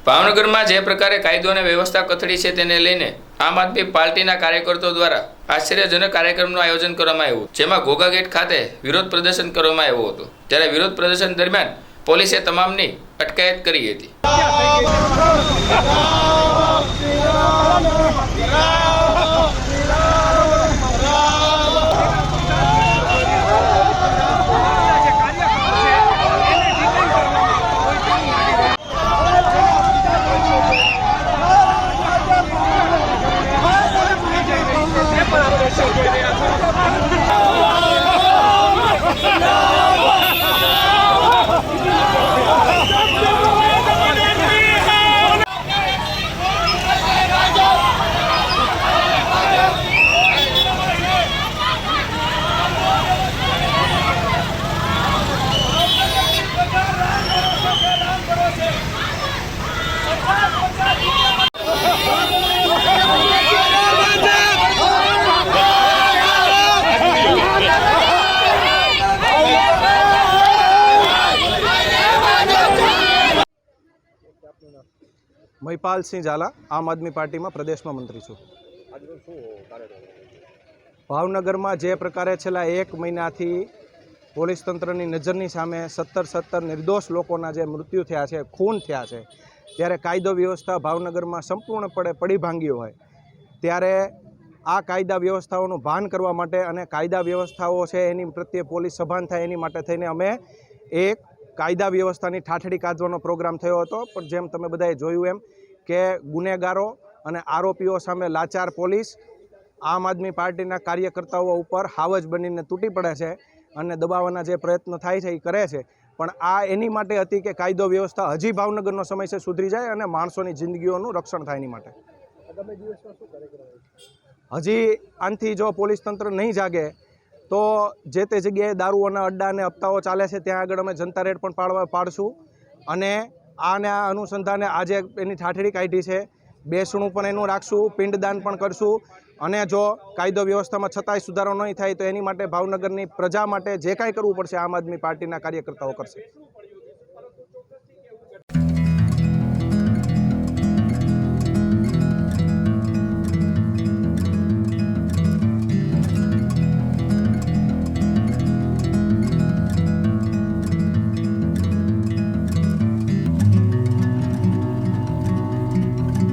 ભાવનગરમાં જે પ્રકારે કાયદો અને વ્યવસ્થા કથળી છે તેને લઈને આમ આદમી પાર્ટીના કાર્યકર્તાઓ દ્વારા આશ્ચર્યજનક કાર્યક્રમનું આયોજન કરવામાં આવ્યું, જેમાં ઘોઘા ગેટ ખાતે વિરોધ પ્રદર્શન કરવામાં આવ્યું હતું। ત્યારે વિરોધ પ્રદર્શન દરમિયાન પોલીસે તમામની અટકાયત કરી હતી। મહિપાલ સિંહ ઝાલા, આમ આદમી પાર્ટીમાં પ્રદેશમાં મંત્રી છું। ભાવનગરમાં જે પ્રકારે છેલ્લા 1 મહિનાથી પોલીસ તંત્રની નજરની સામે 17 નિર્દોષ લોકોના જે મૃત્યુ થયા છે, ખૂન થયા છે, ત્યારે કાયદો વ્યવસ્થા ભાવનગરમાં સંપૂર્ણપણે પડી ભાંગી હોય ત્યારે આ કાયદા વ્યવસ્થાઓનું ભાન કરવા માટે અને કાયદા વ્યવસ્થાઓ છે એની પ્રત્યે પોલીસ સભાન થાય એની માટે થઈને અમે એક કાયદા વ્યવસ્થાની ઠાઠડી કાઢવાનો પ્રોગ્રામ થયો હતો। પણ જેમ તમે બધાએ જોયું એમ કે ગુનેગારો અને આરોપીઓ સામે લાચાર પોલીસ આમ આદમી પાર્ટીના કાર્યકર્તાઓ ઉપર હાવજ બનીને તૂટી પડે છે અને દબાવવાના જે પ્રયત્ન થાય છે એ કરે છે। પણ આ એની માટે હતી કે કાયદો વ્યવસ્થા હજી ભાવનગરનો સમય છે સુધરી જાય અને માણસોની જિંદગીઓનું રક્ષણ થાય એની માટે। હજી આનાથી જો પોલીસ તંત્ર નહીં જાગે તો જે તે જગ્યાએ દારૂઓના અડ્ડા અને હપ્તાઓ ચાલે છે ત્યાં આગળ અમે જનતા રેડ પણ પાડશું અને આ અનુસંધાને આજે એની ઠાઠડી કાઢી છે। બેસણું પણ એનું રાખશું, પિંડદાન પણ કરશું અને જો કાયદો વ્યવસ્થામાં છતાંય સુધારો નહીં થાય તો એની માટે ભાવનગરની પ્રજા માટે જે કાંઈ કરવું પડશે આમ આદમી પાર્ટીના કાર્યકર્તાઓ કરશે।